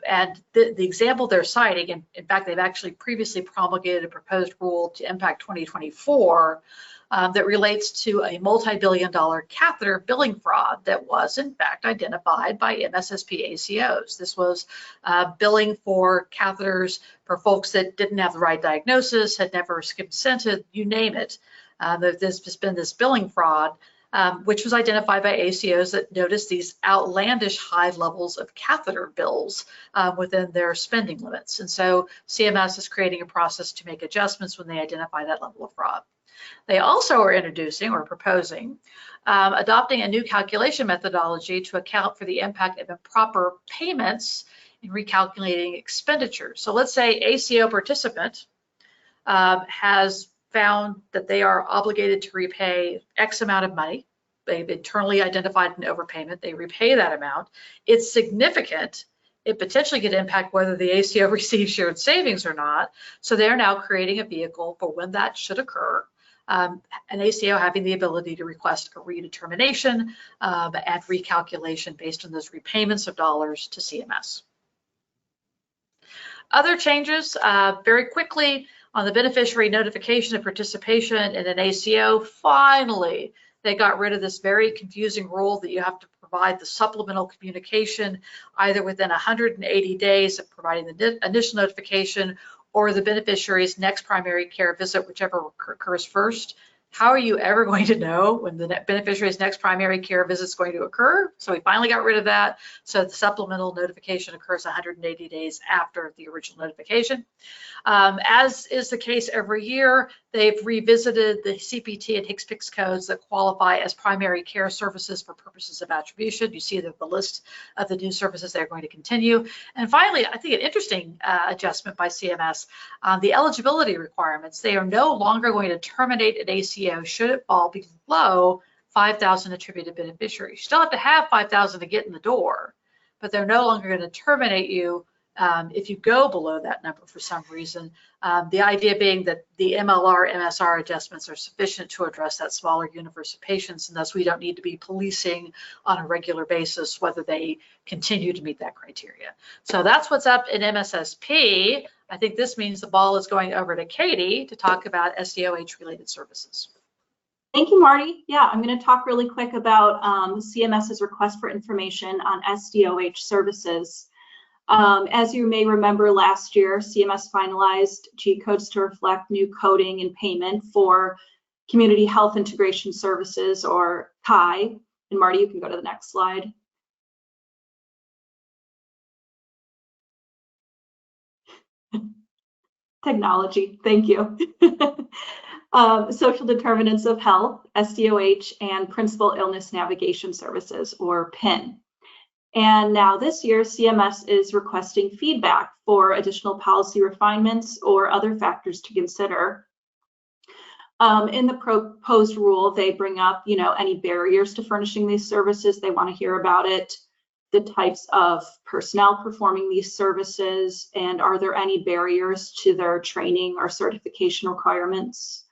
the example they're citing, in fact, they've actually previously promulgated a proposed rule to impact 2024 that relates to a multi-billion-dollar catheter billing fraud that was, in fact, identified by MSSP ACOs. This was billing for catheters for folks that didn't have the right diagnosis, had never consented, you name it. There's just been this billing fraud, which was identified by ACOs that noticed these outlandish high levels of catheter bills within their spending limits. And so CMS is creating a process to make adjustments when they identify that level of fraud. They also are introducing or proposing adopting a new calculation methodology to account for the impact of improper payments in recalculating expenditures. So let's say ACO participant has found that they are obligated to repay X amount of money. They've internally identified an overpayment. They repay that amount. It's significant. It potentially could impact whether the ACO receives shared savings or not. So they're now creating a vehicle for when that should occur. An ACO having the ability to request a redetermination and recalculation based on those repayments of dollars to CMS. Other changes, very quickly, on the beneficiary notification of participation in an ACO, finally, they got rid of this very confusing rule that you have to provide the supplemental communication either within 180 days of providing the initial notification or the beneficiary's next primary care visit, whichever occurs first. How are you ever going to know when the beneficiary's next primary care visit is going to occur? So we finally got rid of that. So the supplemental notification occurs 180 days after the original notification. As is the case every year, They've revisited the CPT and HCPCS codes that qualify as primary care services for purposes of attribution. You see that the list of the new services they're going to continue. And finally, I think an interesting adjustment by CMS, the eligibility requirements. They are no longer going to terminate an ACO should it fall below 5,000 attributed beneficiaries. You still have to have 5,000 to get in the door, but they're no longer going to terminate you if you go below that number for some reason. The idea being that the MLR, MSR adjustments are sufficient to address that smaller universe of patients, and thus we don't need to be policing on a regular basis whether they continue to meet that criteria. So that's what's up in MSSP. I think this means the ball is going over to Katie to talk about SDOH-related services. Thank you, Marty. Yeah, I'm going to talk really quick about CMS's request for information on SDOH services. As you may remember, last year, CMS finalized G codes to reflect new coding and payment for Community Health Integration Services, or CHI. And Marty, you can go to the next slide. Technology, thank you. Social Determinants of Health, SDOH, and Principal Illness Navigation Services, or PIN. And now this year, CMS is requesting feedback for additional policy refinements or other factors to consider. In the proposed rule, they bring up, any barriers to furnishing these services. They want to hear about it, the types of personnel performing these services, and are there any barriers to their training or certification requirements?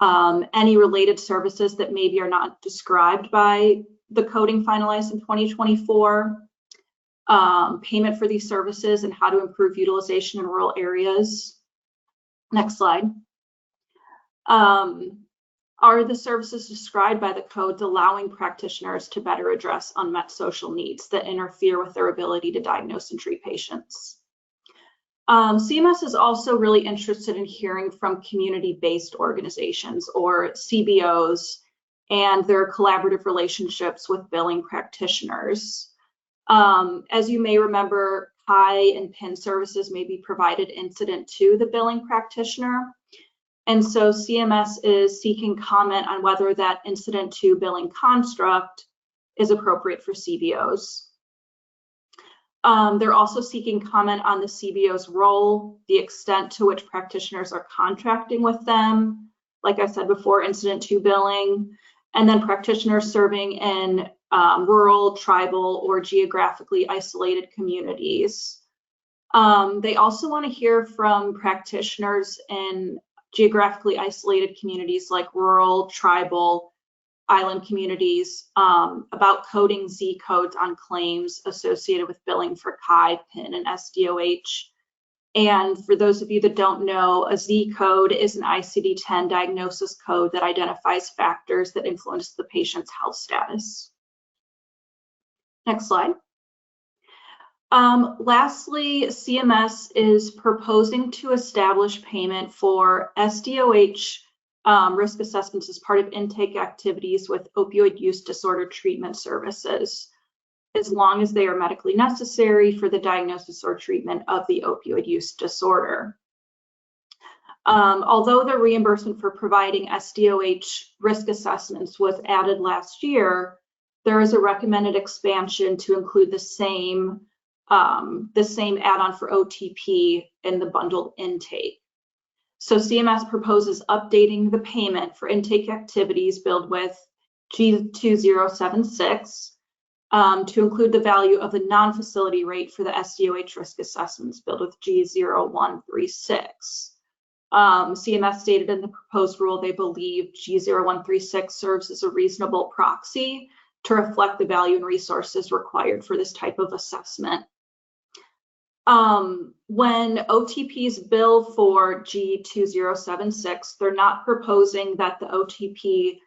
Any related services that maybe are not described by the coding finalized in 2024, payment for these services and how to improve utilization in rural areas. Next slide. Are the services described by the codes allowing practitioners to better address unmet social needs that interfere with their ability to diagnose and treat patients? CMS is also really interested in hearing from community-based organizations, or CBOs, and their collaborative relationships with billing practitioners. As you may remember, CHI and PIN services may be provided incident to the billing practitioner. And so CMS is seeking comment on whether that incident to billing construct is appropriate for CBOs. They're also seeking comment on the CBO's role, the extent to which practitioners are contracting with them, like I said before, incident to billing, and then practitioners serving in rural, tribal, or geographically isolated communities. They also want to hear from practitioners in geographically isolated communities like rural, tribal, island communities about coding Z codes on claims associated with billing for CHI, PIN, and SDOH. And for those of you that don't know, a Z code is an ICD-10 diagnosis code that identifies factors that influence the patient's health status. Next slide. Lastly, CMS is proposing to establish payment for SDOH risk assessments as part of intake activities with opioid use disorder treatment services, as long as they are medically necessary for the diagnosis or treatment of the opioid use disorder. Although the reimbursement for providing SDOH risk assessments was added last year, there is a recommended expansion to include the same add-on for OTP in the bundled intake. So CMS proposes updating the payment for intake activities billed with G2076 to include the value of the non-facility rate for the SDOH risk assessments billed with G0136. CMS stated in the proposed rule they believe G0136 serves as a reasonable proxy to reflect the value and resources required for this type of assessment. When OTPs bill for G2076, they're not proposing that the OTP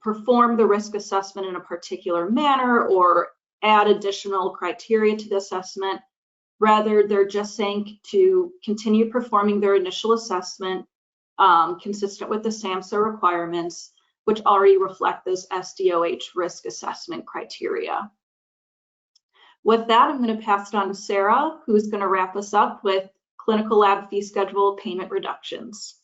perform the risk assessment in a particular manner or add additional criteria to the assessment. Rather, they're just saying to continue performing their initial assessment consistent with the SAMHSA requirements, which already reflect those SDOH risk assessment criteria. With that, I'm going to pass it on to Sarah, who's going to wrap us up with clinical lab fee schedule payment reductions.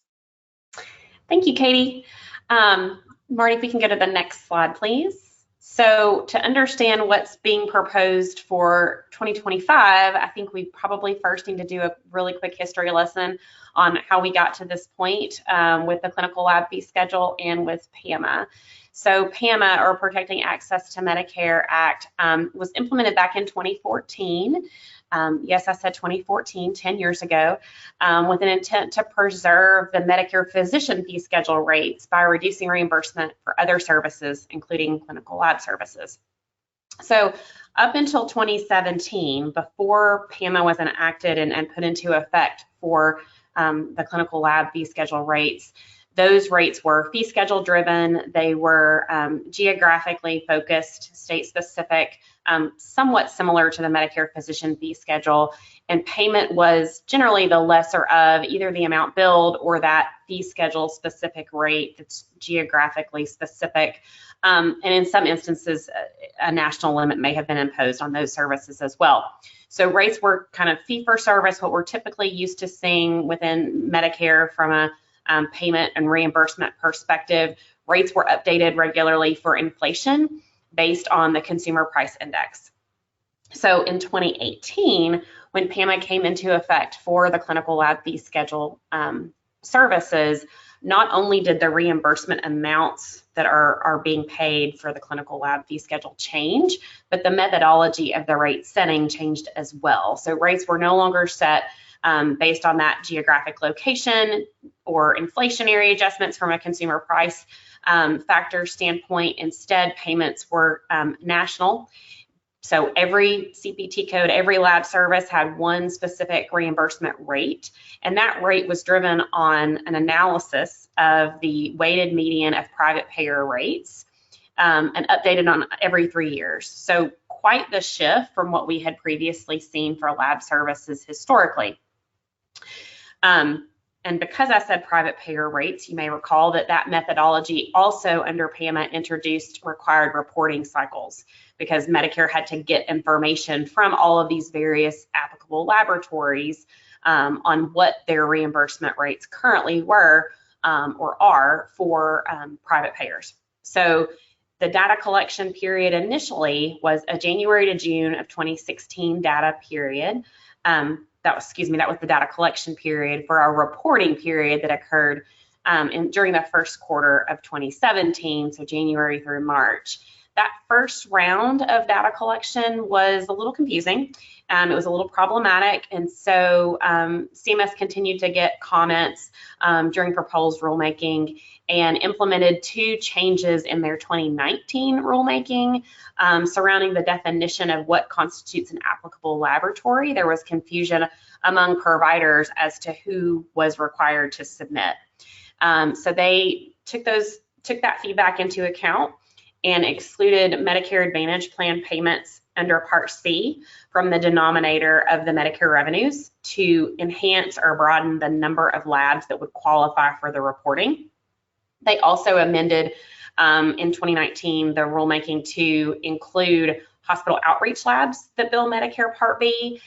Thank you, Katie. Marty, if we can go to the next slide, please. So to understand what's being proposed for 2025, I think we probably first need to do a really quick history lesson on how we got to this point with the clinical lab fee schedule and with PAMA. So PAMA, or Protecting Access to Medicare Act, was implemented back in 2014. Yes, I said 2014, 10 years ago, with an intent to preserve the Medicare Physician Fee Schedule rates by reducing reimbursement for other services, including clinical lab services. So up until 2017, before PAMA was enacted and put into effect for the clinical lab fee schedule rates, those rates were fee schedule driven. They were geographically focused, state specific, somewhat similar to the Medicare Physician Fee Schedule, and payment was generally the lesser of either the amount billed or that fee schedule specific rate that's geographically specific. And in some instances, a national limit may have been imposed on those services as well. So rates were kind of fee for service, what we're typically used to seeing within Medicare from a payment and reimbursement perspective. Rates were updated regularly for inflation based on the Consumer Price Index. So in 2018, when PAMA came into effect for the clinical lab fee schedule services, not only did the reimbursement amounts that are being paid for the clinical lab fee schedule change, but the methodology of the rate setting changed as well. So rates were no longer set based on that geographic location or inflationary adjustments from a consumer price factor standpoint. Instead, payments were national. So every CPT code, every lab service had one specific reimbursement rate, and that rate was driven on an analysis of the weighted median of private payer rates and updated on every 3 years. So quite the shift from what we had previously seen for lab services historically. And because I said private payer rates, you may recall that that methodology also under PAMA introduced required reporting cycles, because Medicare had to get information from all of these various applicable laboratories on what their reimbursement rates currently were or are for private payers. So the data collection period initially was a January to June of 2016 data period. That was the data collection period. For our reporting period that occurred during the first quarter of 2017, so January through March. That first round of data collection was a little confusing. It was a little problematic, and so CMS continued to get comments during proposed rulemaking and implemented 2 changes in their 2019 rulemaking surrounding the definition of what constitutes an applicable laboratory. There was confusion among providers as to who was required to submit. So they took that feedback into account and excluded Medicare Advantage plan payments under Part C from the denominator of the Medicare revenues to enhance or broaden the number of labs that would qualify for the reporting. They also amended in 2019 the rulemaking to include hospital outreach labs that bill Medicare Part B,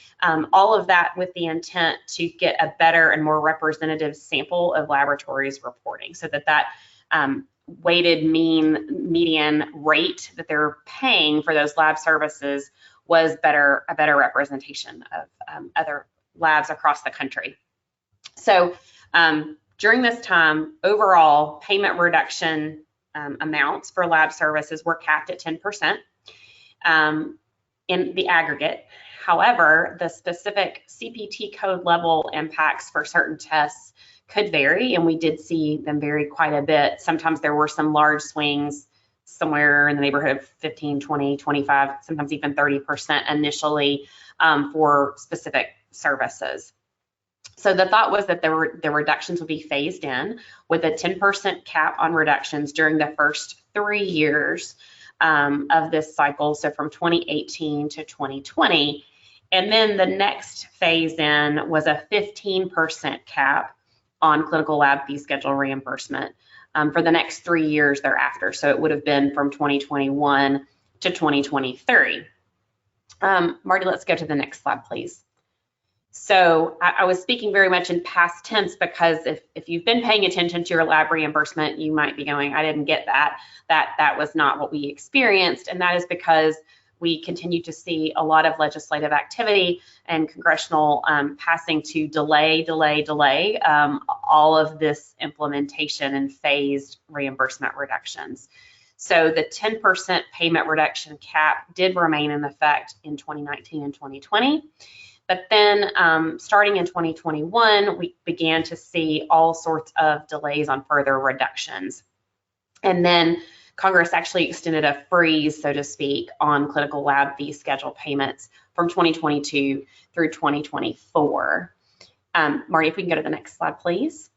all of that with the intent to get a better and more representative sample of laboratories reporting, so that weighted median rate that they're paying for those lab services was a better representation of other labs across the country. So during this time, overall payment reduction amounts for lab services were capped at 10% in the aggregate. However, the specific CPT code level impacts for certain tests could vary, and we did see them vary quite a bit. Sometimes there were some large swings, somewhere in the neighborhood of 15, 20, 25, sometimes even 30% initially for specific services. So the thought was that the reductions would be phased in with a 10% cap on reductions during the first 3 years of this cycle, so from 2018 to 2020. And then the next phase in was a 15% cap on clinical lab fee schedule reimbursement for the next 3 years thereafter. So it would have been from 2021 to 2023. Marty, let's go to the next slide, please. So I was speaking very much in past tense because if you've been paying attention to your lab reimbursement, you might be going, I didn't get that. That was not what we experienced. And that is because we continue to see a lot of legislative activity and congressional passing to delay all of this implementation and phased reimbursement reductions. So the 10% payment reduction cap did remain in effect in 2019 and 2020. But then starting in 2021, we began to see all sorts of delays on further reductions. And then Congress actually extended a freeze, so to speak, on clinical lab fee schedule payments from 2022 through 2024. Marty, if we can go to the next slide, please.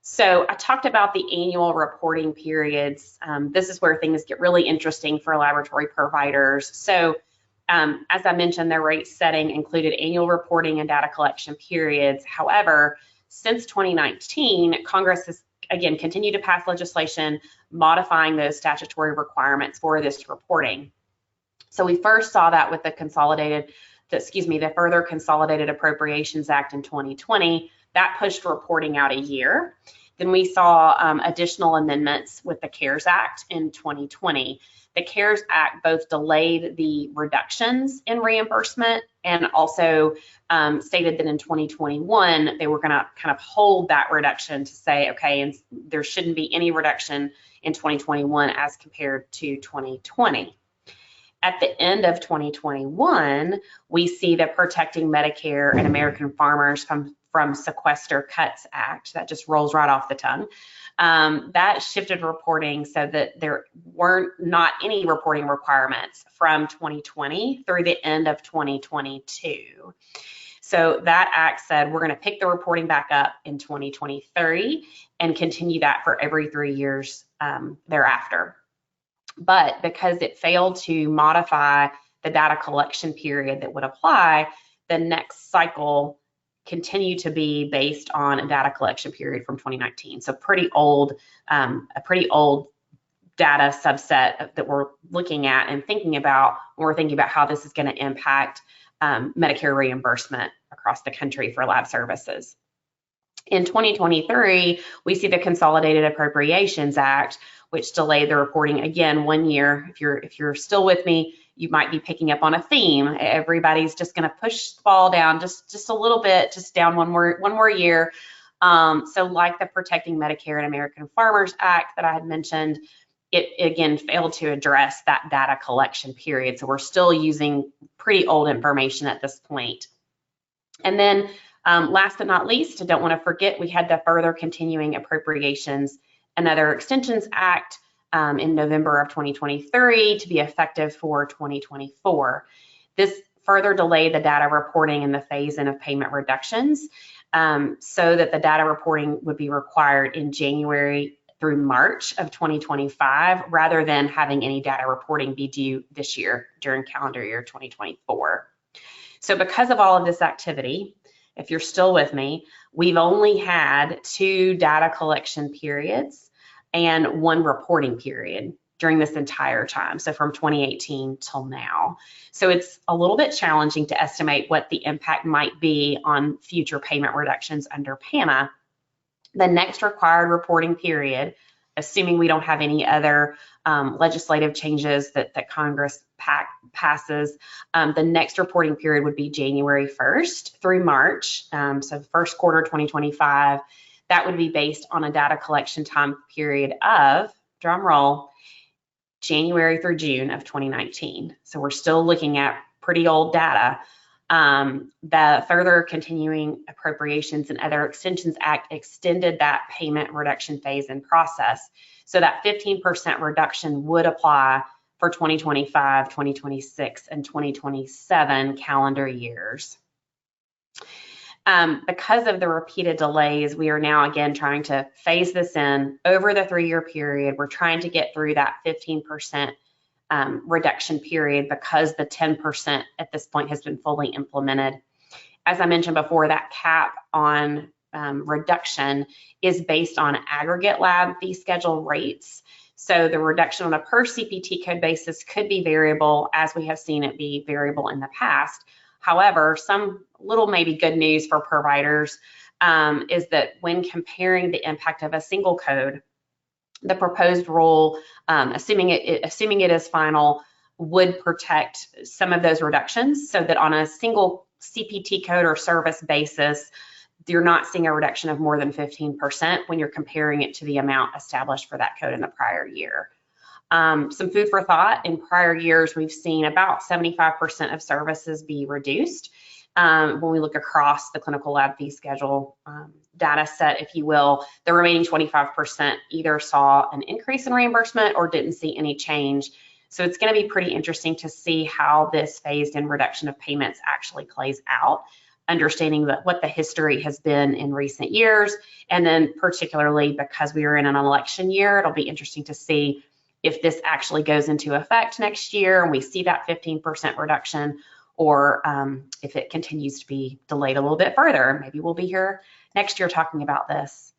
So I talked about the annual reporting periods. This is where things get really interesting for laboratory providers. So as I mentioned, their rate setting included annual reporting and data collection periods. However, since 2019, Congress has again continued to pass legislation modifying those statutory requirements for this reporting. So we first saw that with the Further Consolidated Appropriations Act in 2020. That pushed reporting out a year. Then we saw additional amendments with the CARES Act in 2020. The CARES Act both delayed the reductions in reimbursement and also stated that in 2021, they were going to kind of hold that reduction to say, okay, and there shouldn't be any reduction in 2021 as compared to 2020. At the end of 2021, we see the Protecting Medicare and American Farmers from Sequester Cuts Act. That just rolls right off the tongue. That shifted reporting so that there weren't not any reporting requirements from 2020 through the end of 2022. So that act said we're going to pick the reporting back up in 2023 and continue that for every 3 years thereafter. But because it failed to modify the data collection period that would apply, the next cycle continued to be based on a data collection period from 2019. So a pretty old data subset that we're looking at and thinking about when we're thinking about how this is going to impact Medicare reimbursement across the country for lab services. In 2023, we see the Consolidated Appropriations Act, which delayed the reporting again 1 year. If you're still with me, you might be picking up on a theme. Everybody's just going to push the ball down just a little bit, just down one more year. So like the Protecting Medicare and American Farmers Act that I had mentioned, it again failed to address that data collection period. So we're still using pretty old information at this point. And then last but not least, I don't want to forget, we had the Further Continuing Appropriations and Other Extensions Act in November of 2023 to be effective for 2024. This further delayed the data reporting and the phase-in of payment reductions so that the data reporting would be required in January through March of 2025 rather than having any data reporting be due this year during calendar year 2024. So because of all of this activity, if you're still with me, we've only had 2 data collection periods and 1 reporting period during this entire time, so from 2018 till now. So it's a little bit challenging to estimate what the impact might be on future payment reductions under PAMA. The next required reporting period, assuming we don't have any other legislative changes that Congress passes, the next reporting period would be January 1st through March, so first quarter 2025. That would be based on a data collection time period of, drum roll, January through June of 2019. So we're still looking at pretty old data. The Further Continuing Appropriations and Other Extensions Act extended that payment reduction phase in process. So that 15% reduction would apply for 2025, 2026, and 2027 calendar years. Because of the repeated delays, we are now again trying to phase this in over the 3-year period. We're trying to get through that 15% reduction period because the 10% at this point has been fully implemented. As I mentioned before, that cap on reduction is based on aggregate lab fee schedule rates. So the reduction on a per CPT code basis could be variable, as we have seen it be variable in the past. However, some little maybe good news for providers is that when comparing the impact of a single code, the proposed rule, assuming it is final, would protect some of those reductions, so that on a single CPT code or service basis, you're not seeing a reduction of more than 15% when you're comparing it to the amount established for that code in the prior year. Some food for thought: in prior years, we've seen about 75% of services be reduced. When we look across the clinical lab fee schedule data set, if you will, the remaining 25% either saw an increase in reimbursement or didn't see any change. So it's going to be pretty interesting to see how this phased in reduction of payments actually plays out, understanding what the history has been in recent years. And then particularly because we are in an election year, it'll be interesting to see if this actually goes into effect next year and we see that 15% reduction, or if it continues to be delayed a little bit further. Maybe we'll be here next year talking about this.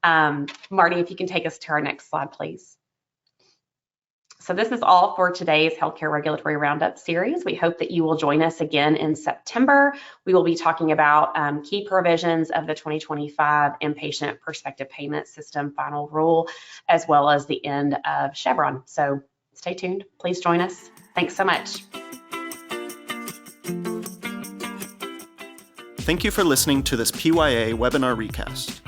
Martie, if you can take us to our next slide, please. So this is all for today's Healthcare Regulatory Roundup series. We hope that you will join us again in September. We will be talking about key provisions of the 2025 Inpatient Prospective Payment System final rule, as well as the end of Chevron. So stay tuned. Please join us. Thanks so much. Thank you for listening to this PYA webinar recast.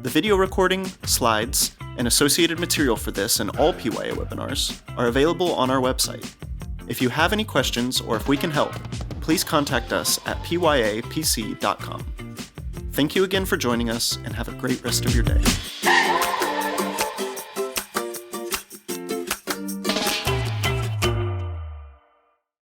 The video recording, slides, and associated material for this and all PYA webinars are available on our website. If you have any questions or if we can help, please contact us at pyapc.com. Thank you again for joining us, and have a great rest of your day.